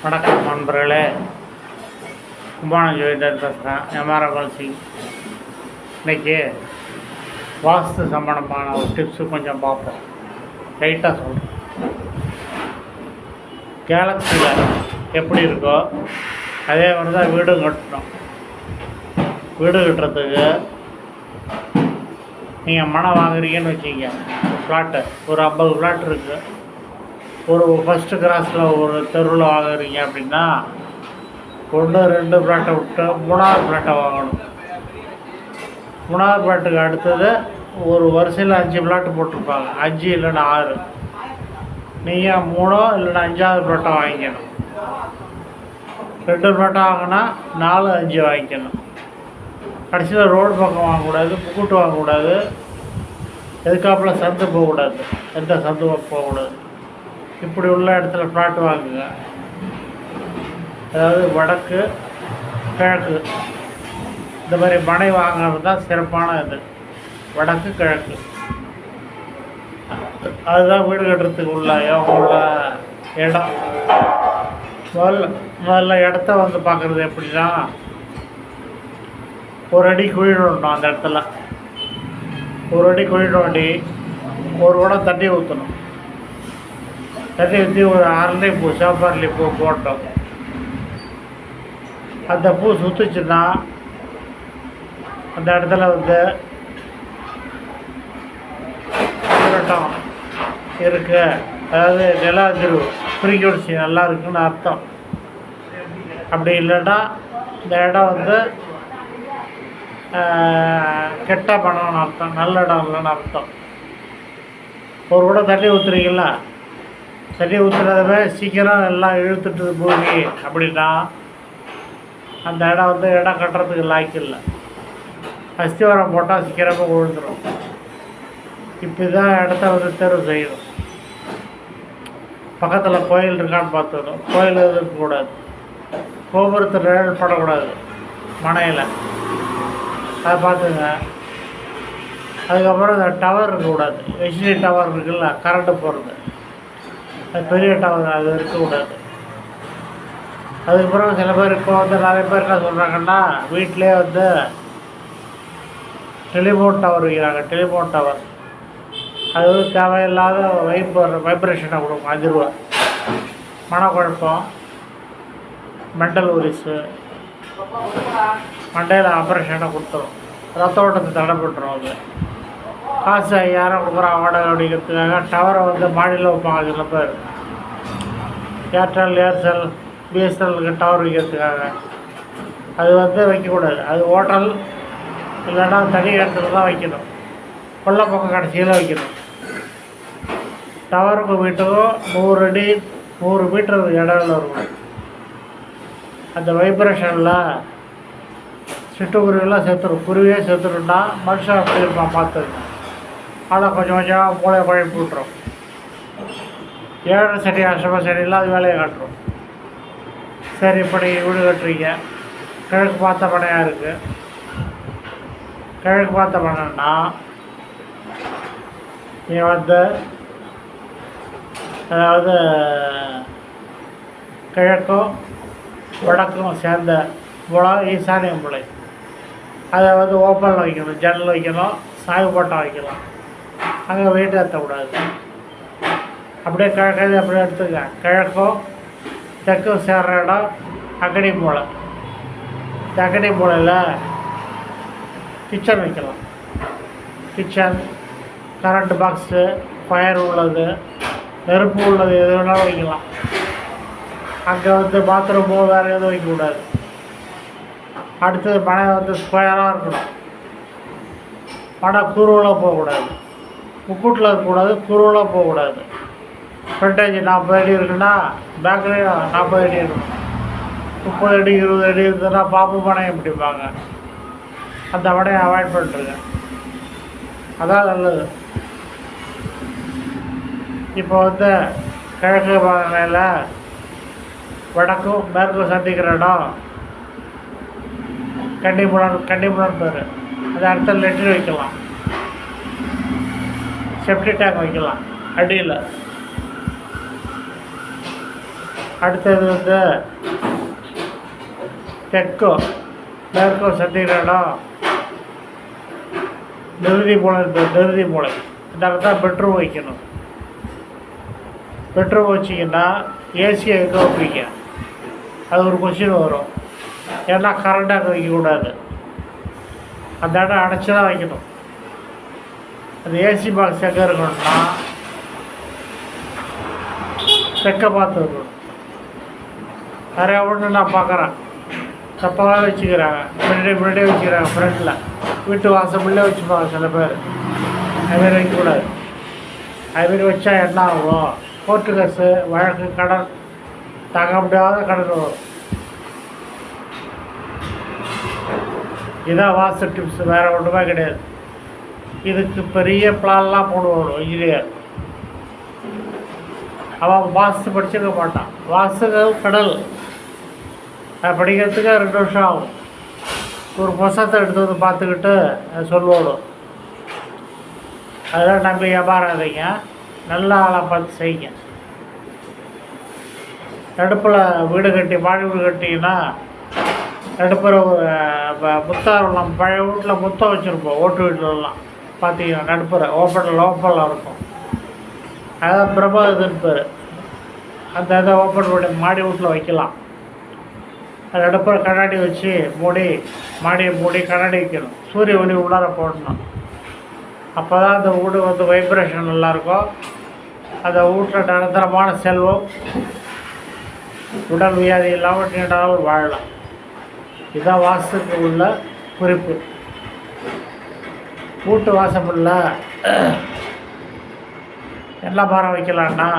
வணக்கம் நண்பர்களே, கும்பானம் ஜோதிடர் பேசுகிறேன். எம்ஆர்எம்எல் சிங். இன்றைக்கி வாஸ்து சம்பந்தமான ஒரு டிப்ஸு கொஞ்சம் பார்ப்போம். லைட்டாக சொல்கிறேன். கேலக்ஸியில் எப்படி இருக்கோ அதே மாதிரி தான் வீடு கட்டணும். வீடு கட்டுறதுக்கு நீங்கள் மனம் வாங்குறீங்கன்னு வச்சுக்கிங்க. ஃப்ளாட்டு ஒரு 50 ஃப்ளாட் இருக்குது. ஒரு ஃபஸ்ட்டு கிராஸில் ஒரு தெருவில் வாங்குறீங்க அப்படின்னா 1-2 ஃப்ளாட்டை விட்டு 3வது ஃப்ளாட்டை வாங்கணும். 3வது ஃப்ளாட்டுக்கு அடுத்தது ஒரு வரிசையில் 5 ஃப்ளாட்டு போட்டிருப்பாங்க. 5 இல்லைன்னா 6. நீங்கள் 3 இல்லைன்னா 5வது ஃப்ளாட்டை வாங்கிக்கணும். 2 ஃப்ளாட்டை வாங்கினா 4, 5 வாங்கிக்கணும். கடைசியில் ரோடு பக்கம் வாங்கக்கூடாது, புக்குட்டு வாங்கக்கூடாது, எதுக்காப்பில் சந்து போகக்கூடாது, எந்த சந்து போகக்கூடாது. இப்படி உள்ள இடத்துல ஃப்ளாட் வாங்குங்க. அதாவது வடக்கு கிழக்கு இந்த மாதிரி மனை வாங்குறது தான் சிறப்பான இது. வடக்கு கிழக்கு அதுதான் வீடு கட்டுறதுக்கு உள்ள உள்ள இடம். முதல்ல இடத்த வந்து பார்க்குறது எப்படின்னா, ஒரு அடி குழி நோண்டணும். அந்த இடத்துல ஒரு அடி குழி நோண்டி ஒரு குடம் தண்ணி ஊற்றணும். தண்ணி ஊற்றி ஒரு அரளி பூ, சேப்பரளி பூ போட்டோம். அந்த பூ சுற்றுச்சுன்னா அந்த இடத்துல வந்து திரட்டம் இருக்கு, அதாவது நில அதிர்வு ஃப்ரீக்வன்சி நல்லா இருக்குன்னு அர்த்தம். அப்படி இல்லைன்னா இந்த இடம் வந்து கெட்ட பணம்னு அர்த்தம், நல்ல இடம் இல்லைன்னு அர்த்தம். ஒரு கூட தண்ணி ஊற்றுறீங்களா, தண்ணி ஊற்றுறதவே சீக்கிரம் எல்லாம் இழுத்துட்டு பூமி அப்படின்னா அந்த இடம் வந்து இடம் கட்டுறதுக்கு லாய்க்கு இல்லை. அஸ்திவாரம் போட்டால் சீக்கிரமாக விழுந்துடும். இப்படி தான் இடத்த வந்து தேர்வு செய்யணும். பக்கத்தில் கோயில் இருக்கான்னு பார்த்துக்கணும். கோயில் இருக்கக்கூடாது. கோபுரத்தில் நிழல் படக்கூடாது மனையில், அதை பார்த்துங்க. அதுக்கப்புறம் இந்த டவர் இருக்கக்கூடாது. ஹெச்டி டவர் இருக்குல்ல, கரண்ட்டு போகிறது, அது பெரிய டவர், அது இருக்கக்கூடாது. அதுக்கப்புறம் சில பேர் இப்போ வந்து நிறைய பேர் என்ன சொல்கிறாங்கன்னா, வீட்டிலே வந்து டெலிஃபோன் டவர் வைக்கிறாங்க. டெலிஃபோன் டவர் அது வந்து தேவையில்லாத வைப்ரேஷனை கொடுக்கும், அதிர்வு, மனக்குழப்பம், மெண்டல் உரிசு, மண்டையில் ஆப்ரேஷனை கொடுத்துரும், ரத்த ஓட்டத்தை தடைப்பட்டுரும். அது காசு 5000 கொடுக்குறான் வாடகை அப்படிங்கிறதுக்காக டவரை வந்து மாடியில் வைப்பாங்க சில பேர். ஏர்செல், பிஎஸ்என்எலுக்கு டவர் வைக்கிறதுக்காக. அது வந்து வைக்கக்கூடாது. அது ஹோட்டல் இல்லைன்னா தனி இடத்துல தான் வைக்கணும். கொல்லை பக்கம் கடைசியில் வைக்கணும். டவருக்கு வீட்டுக்கும் 100 அடி 100 மீட்டர் இடையில இருக்கும். அந்த வைப்ரேஷனில் சிட்டுக்குருவிலாம் செத்துடும். குருவியே செத்துடும்னா மனுஷன் அப்படி இருப்பான் பார்த்துருக்கேன். ஆனால் கொஞ்சம் கொஞ்சம் மூளை குழப்பி விட்டுரும். 7 சனி அஷ்டம சனியில் அது வேலையை காட்டுரும். சரி, இப்படி வீடு கட்டுறீங்க. கிழக்கு பார்த்த பனையாக இருக்குது. கிழக்கு பார்த்த பனைன்னா நீங்கள் வந்து அதாவது கிழக்கும் வடக்கும் சேர்ந்த மூளை ஈசானிய மூளை. அதை வந்து ஓப்பனில் வைக்கணும், ஜன்னல் வைக்கணும், சாய்வு போட்டால் வைக்கலாம். அங்கே வெயிட் ஏற்றக்கூடாது. அப்படியே கிழக்கு அப்படியே எடுத்துக்க. கிழக்கும் தெற்கும் சேர்ற இடம் அக்னி மூலை. இந்த அக்னி மூலையில் கிச்சன் வைக்கலாம். கிச்சன், கரண்ட் பாக்ஸு, ஃபயர் உள்ளது, நெருப்பு உள்ளது, எது வேணாலும் வைக்கலாம். அங்கே வந்து பாத்ரூமோ வேறு எதுவும் வைக்கக்கூடாது. அடுத்தது மனை வந்து ஸ்கொயராக இருக்கணும். மனை குருவலாக போகக்கூடாது. முக்கூட்டில் இருக்கக்கூடாது, குருவலாக போகக்கூடாது. ஃப்ரண்டேஜ் 40 அடி இருக்குன்னா பேக்லேயும் 40 அடி இருக்கணும். 30 அடி 20 அடி இருந்ததுன்னா பாம்பு மனையும் பிடிப்பாங்க. அந்த மனையை அவாய்ட் பண்ணிட்டுருங்க. அதான் நல்லது. இப்போ வந்து கிழக்கு மனையில் வடக்கும் மேற்கும் சந்திக்கிற இடம் கன்னிமுடன் பேர். அந்த இடத்துல லெட்டர் வைக்கலாம், செப்டி டேங்க் வைக்கலாம் அடியில். அடுத்தது வந்து தெற்கோ மேற்கோ சந்திக்கிற இடம் நிறுதி மூலை நிறுதி மூலை இந்த இடத்துல பெட்ரூம் வைக்கணும். பெட்ரூம் வச்சிங்கன்னா ஏசியை எங்கே வைப்பீங்க? அது ஒரு கொஸ்டின் வரும். ஏன்னா கரண்ட்டாக அங்கே வைக்கக்கூடாது, அந்த இடம் அடைச்சி தான் வைக்கணும். அந்த ஏசி பாக்ஸ் எங்கே இருக்கணும்னா தெற்க பார்த்து இருக்கணும். நிறையா ஒன்று நான் பார்க்குறேன், தப்பாக வச்சுக்கிறாங்க, முன்னாடியே வச்சுக்கிறாங்க, ஃப்ரெண்டில் வீட்டு வாசப்படிலே வச்சுப்பாங்க சில பேர். அதுமாரி வைக்கக்கூடாது. அதுமாரி வச்சா என்ன ஆகும்? கோர்ட்டு கேஸு, வழக்கு, கடன், தாங்க முடியாத கடன் வரும். இதான் வாஸ்து டிப்ஸ், வேறு ஒன்றுமே கிடையாது. இதுக்கு பெரிய பிளான்லாம் போடுவாங்க இன்ஜினியர். அவன் வாஸ்து படிச்சிருக்க மாட்டான். வாஸ்து கடல் படிக்கிறதுக்கு 2 வருஷம் ஆகும். ஒரு புஸ்தகத்தை எடுத்து வந்து பார்த்துக்கிட்டு சொல்லுவோம். அதெல்லாம் நம்பி ஏமாறாதீங்க, நல்ல ஆளாக பார்த்து செய்யுங்க. நடுப்பில் வீடு கட்டி மாடி வீடு கட்டிங்கன்னா நடுப்புற முத்தாரம், நம்ம பழைய வீட்டில் முத்தம் வச்சுருப்போம் ஓட்டு வீட்டிலலாம் பார்த்தீங்கன்னா நடுப்புற ஓப்பனில் இருக்கும். அதான் பிரபாதுன்னு பேர். அந்த இதை ஓப்பன் பண்ணி மாடி வீட்டில் வைக்கலாம். அது நடுப்புற கண்ணாடி வச்சு மூடி, மாடியை மூடி கண்ணாடி வைக்கணும். சூரிய ஒளி உள்ளார போடணும். அப்போ தான் அந்த வீடு வந்து வைப்ரேஷன் நல்லாயிருக்கும். அந்த வீட்டில் நிரந்தரமான செல்வம், உடல் வியாதி இல்லாமல் நீண்டாலும் வாழலாம். இதுதான் வாஸ்துக்கு உள்ள குறிப்பு. வீட்டு வாசமில்ல என்ன மரம் வைக்கலான்னா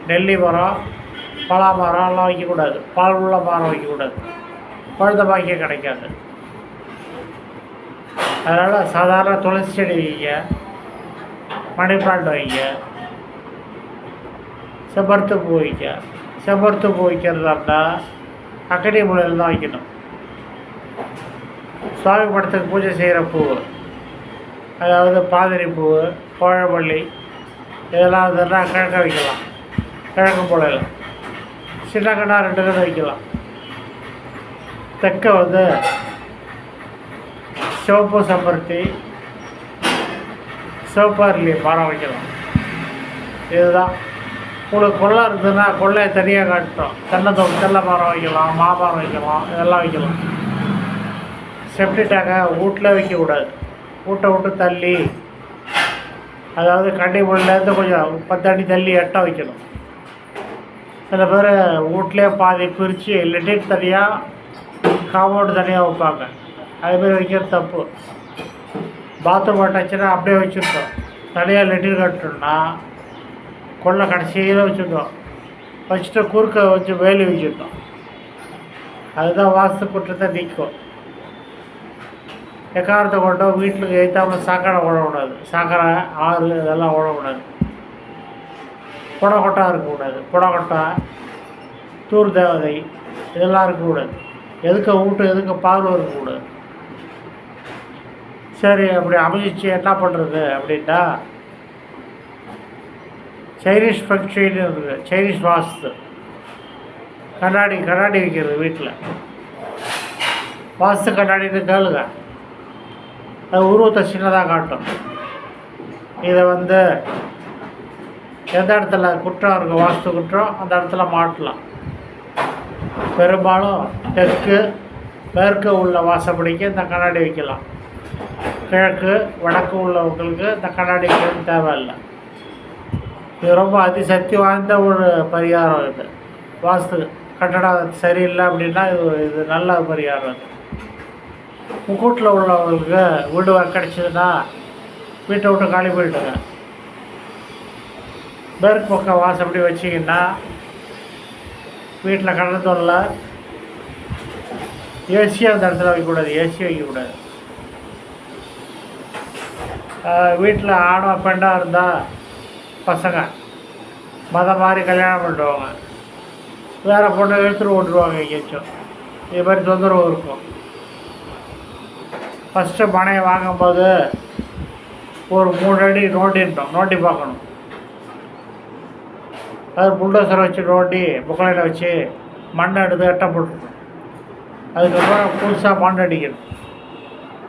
நெல்லி மரம், பலா மரம்லாம் வைக்கக்கூடாது. பால் உள்ள மரம் வைக்கக்கூடாது, குழந்த பாக்கியம் கிடைக்காது. அதனால் சாதாரண துளசி செடி வைங்க, மணி பிளான்ட் வைங்க, செம்பருத்தி பூ வைக்க. செம்பருத்தி பூ வைக்கிறதா இருந்தால் அக்கடி மூலையில் தான் வைக்கணும். சுவாமி படத்துக்கு பூஜை செய்கிற பூ, அதாவது பாதிரி பூ, கோழமல்லி, இதெல்லாம் இதெல்லாம் கிழக்க வைக்கலாம். கிழக்கு மூலையில் சின்ன கண்ணா 2 கண்ணு வைக்கலாம். தெற்க வந்து சிவப்பு செம்பருத்தி, சிவப்பாரிலி மரம் வைக்கலாம். இதுதான். உங்களுக்கு கொள்ளை இருந்ததுன்னா கொள்ளையை தனியாக காட்டணும். தென்னை மரம் வைக்கலாம், மாமரம் வைக்கலாம், இதெல்லாம் வைக்கலாம். செப்டி டேங்கை வீட்டில் வைக்கக்கூடாது. வீட்டை விட்டு தள்ளி, அதாவது கண்டி மொழிலேருந்து கொஞ்சம் 10 அடி தள்ளி எட்ட வைக்கணும். சில பேர் வீட்லேயே பாதி பிரித்து லெட்டின் தனியாக, காம்பவுண்டு தனியாக வைப்பாங்க. அதுமாரி வைக்கிறது தப்பு. பாத்ரூம் அட்டாச்சுன்னா அப்படியே வச்சுருக்கோம். தனியாக லெட்டின் கட்டணும்னா கொள்ளை கடைசியில் வச்சுருந்தோம். வச்சுட்டு குறுக்க வச்சு வேலி வச்சுருந்தோம். அதுதான் வாஸ்து குற்றத்தை நீக்கும். எக்காரத்தை கொண்டோம் வீட்டுக்கு ஏற்றாமல் சாக்கடை ஓடக்கூடாது. சாக்கடை, ஆறு இதெல்லாம் ஓடக்கூடாது. புடக்கொட்டா இருக்கக்கூடாது. புடக்கொட்டா, தூர் தேவதை இதெல்லாம் இருக்கக்கூடாது. எதுக்க வீட்டு எதுக்க பார்வை இருக்கக்கூடாது. சரி, அப்படி அமைச்சு என்ன பண்ணுறது அப்படின்னா, சைனீஸ் ஃபங்க்ஷன் இருக்குது. சைனீஸ் வாஸ்து கண்ணாடி வைக்கிறது வீட்டில். வாஸ்து கண்ணாடின்னு கேளுங்க, அது உருவத்தை சின்னதாக காட்டும். இதை வந்து எந்த இடத்துல குற்றம் இருக்குது, வாஸ்து குற்றம், அந்த இடத்துல மாட்டலாம். பெரும்பாலும் தெற்கு மேற்கு உள்ள வாசப்படிக்கு இந்த கண்ணாடி வைக்கலாம். கிழக்கு வடக்கு உள்ளவங்களுக்கு இந்த கண்ணாடி வைக்கிறது தேவையில்லை. இது ரொம்ப அதிசக்தி வாய்ந்த ஒரு பரிகாரம். இது வாஸ்து கட்டடம் சரியில்லை அப்படின்னா இது நல்ல பரிகாரம். இது வீட்டில் உள்ளவங்களுக்கு வீடு கிடச்சிதுன்னா வீட்டை விட்டு காலி போயிட்டுங்க. மேற்கு பக்கம் வாசப்படி வச்சிங்கன்னா வீட்டில் கடந்தோல்ல ஏசியாக அந்த இடத்துல வைக்கக்கூடாது. ஏசி வைக்கக்கூடாது. வீட்டில் ஆணோ பெண்ணாக இருந்தால் பசங்க மதம் மாதிரி கல்யாணம் பண்ணுவாங்க. வேறு பொண்ணை எடுத்துகிட்டு ஓட்டுருவாங்க எங்கேயாச்சும். இது மாதிரி தொந்தரவு இருக்கும். ஃபஸ்ட்டு மனையை வாங்கும்போது ஒரு 3 அடி நோண்டி பார்க்கணும். அது புல்டோசரை வச்சு நோண்டி புக்கலையில் வச்சு மண்ணை எடுத்து எட்ட போட்டுருணும். அதுக்கப்புறம் புதுசாக மண் அடிக்கணும்.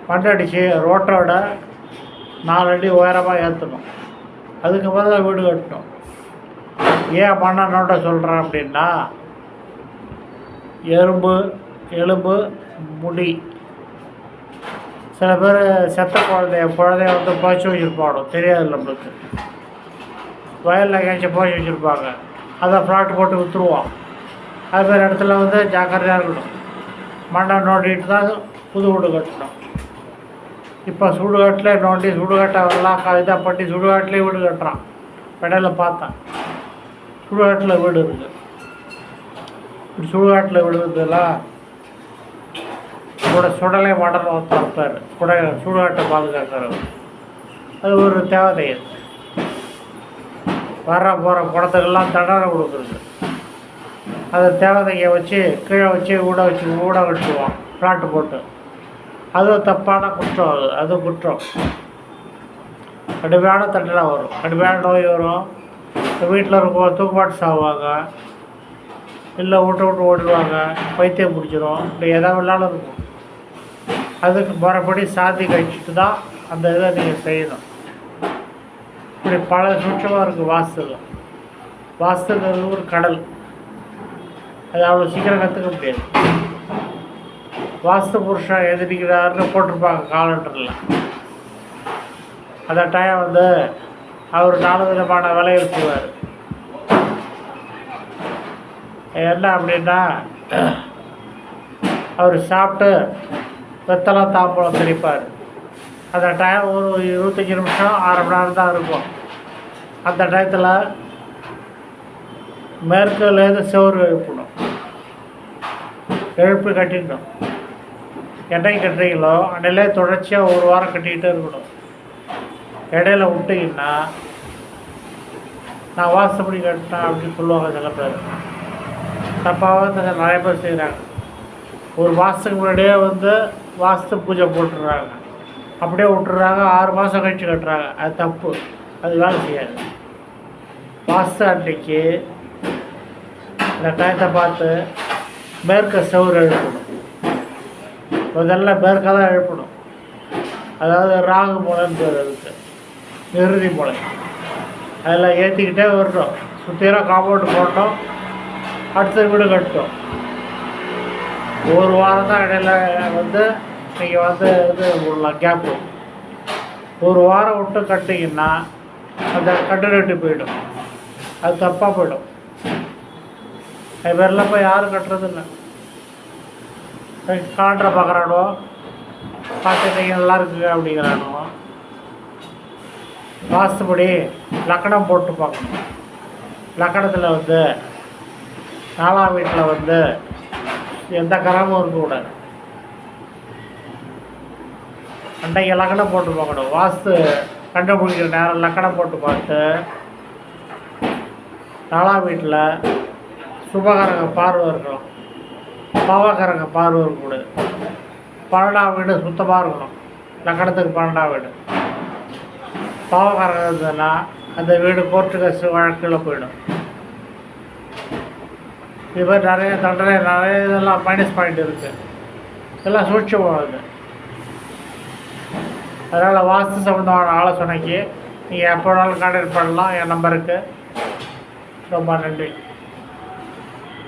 மண் அடித்து ரோட்டோட 4 அடி உயரமாக ஏற்றணும். அதுக்கப்புறம் தான் வீடு கட்டணும். ஏன் மண்ணை நோட்ட சொல்கிறேன் அப்படின்னா, எலும்பு முடி. சில பேர் செத்த குழந்தைய வந்து புதைச்சி வச்சுருப்பாங்க, தெரியாது நம்மளுக்கு. வயலில் எங்கேயாச்சும் புதைச்சி வச்சுருப்பாங்க, அதை ஃப்ளாட் போட்டு விற்றுருவோம். அதுமாதிரி இடத்துல வந்து ஜாக்கிரதையாக இருக்கணும். மண்ணை நோண்டிட்டு தான் புது வீடு கட்டணும். இப்போ சுடுகாட்டில் நோண்டி சுடுகாட்டெல்லாம் இதாக பண்ணி சுடுகாட்டிலே வீடு கட்டுறான். இடையில பார்த்தேன், சுடுகாட்டில் வீடு இருக்குது. இப்படி சுடுகாட்டில் வீடு இருந்ததுலாம் சுடலை மாடல் ஒருத்தர் சுடுகாட்டை பாதுகாக்கிறவர். அது ஒரு தேவதை. வர போகிற குடத்துக்கெல்லாம் தண்டனை கொடுக்குறது. அதை தேவதையை வச்சு கீழே வச்சு ஊட கட்டுவான் ஃப்ளாட்டு போட்டு. அதுவும் தப்பான குற்றம். அது குற்றம். கடுமையான தண்டனை வரும், கடுமையான நோய் வரும். வீட்டில் இருக்கும் தூக்குமாட்டு சாகுவாங்க, இல்லை விட்டு ஓடுவாங்க, பைத்தியம் பிடிச்சிரும். இப்படி எதாவது இல்லாமல் இருக்கும். அதுக்கு முறைப்படி சாந்தி கழிச்சிட்டு தான் அந்த இதை நீங்கள் செய்யணும். இப்படி பல சுற்றமாக இருக்குது வாஸ்துங்கிறது ஒரு கடல். அது அவ்வளோ சீக்கிரம் கற்றுக்க முடியாது. வாஸ்து புருஷன் எதிர்க்கிறாருன்னு போட்டிருப்பாங்க காலண்டரில். அந்த டைம் வந்து அவர் 4 விதமான வேலைகள் செய்வார். என்ன அப்படின்னா, அவர் சாப்பிட்டு வெத்தலை தாம்பூலம் தெளிப்பார். அந்த டைம் ஒரு 25 நிமிஷம் 1/2 மணி நேரம் தான் இருக்கும். அந்த டயத்தில் மேற்குலேருந்து செவரு எழுப்பி கட்டிடணும். என்னைக்கு கட்டுறீங்களோ அன்னையிலே தொடர்ச்சியாக 1 வாரம் கட்டிக்கிட்டே இருக்கணும். இடையில விட்டிங்கன்னா நான் வாசப்படி கட்டினேன் அப்படின்னு சொல்லுவாங்க சில பேர். தப்பாக நிறைய பேர் செய்கிறாங்க. ஒரு மாதத்துக்கு முன்னாடியே வந்து வாஸ்து பூஜை போட்டுடுறாங்க, அப்படியே விட்டுறாங்க. 6 மாதம் கழிச்சு கட்டுறாங்க. அது தப்பு, அது வேலை செய்யாது. வாஸ்து அன்னைக்கு இந்த டயத்தை பார்த்து மேற்க செவரு எழுப்பணும். முதல்ல மேற்க தான் எழுப்பணும். அதாவது ராகு மூலைன்னு பேர் அதுக்கு, நிறுதி மூலை. அதில் ஏற்றிக்கிட்டே வரணும். சுற்றிலும் காம்பவுண்டு போட்டோம், அடுத்த வீடு கட்டணும். 1 வாரம் தான் இடையில வந்து நீங்கள் வந்து இது விடலாம், கேப்பு. 1 வாரம் விட்டு கட்டிங்கன்னா அந்த கட்டுநட்டு போயிடும். அது தப்பாக போயிடும். அது பேரெல்லாம் போய் யாரும் கட்டுறதில்லை. காண்ட்ரை பார்க்குறானோ, பார்த்து நீங்கள் நல்லா இருக்குங்க அப்படிங்கிறானோ. வாஸ்துபடி லக்கணம் போட்டு பார்க்கணும். லக்கணத்தில் வந்து 4ஆம் வீட்டில் வந்து எந்த கிரகமும் இருக்கக்கூடாது. அன்றைக்கு லக்கணம் போட்டு பார்க்கணும். வாஸ்து கண்டுபிடிக்கிற நேரம் லக்கணம் போட்டு பார்த்து 4ஆம் வீட்டில் சுபகரங்க பார்வை இருக்கணும், பாவகரங்க பார்வை இருக்கக்கூடாது. 12ஆம் வீடு சுத்தமாக இருக்கணும். லக்கணத்துக்கு 12ஆம் வீடு பாவகரங்க இருந்ததுன்னா அந்த வீடு கோர்ட்டு கேஸ் வழக்கில் போயிடும். இது மாதிரி நிறைய தண்டனை, நிறைய இதெல்லாம் மைனஸ் பாயிண்ட் இருக்குது. இதெல்லாம் சூட்சமாகுது. அதனால் வாஸ்து சம்மந்தமான ஆலோசனைக்கு நீங்கள் எப்போ வேணாலும் கான்டாக்ட் பண்ணலாம் என் நம்பருக்கு. ரொம்ப நன்றி.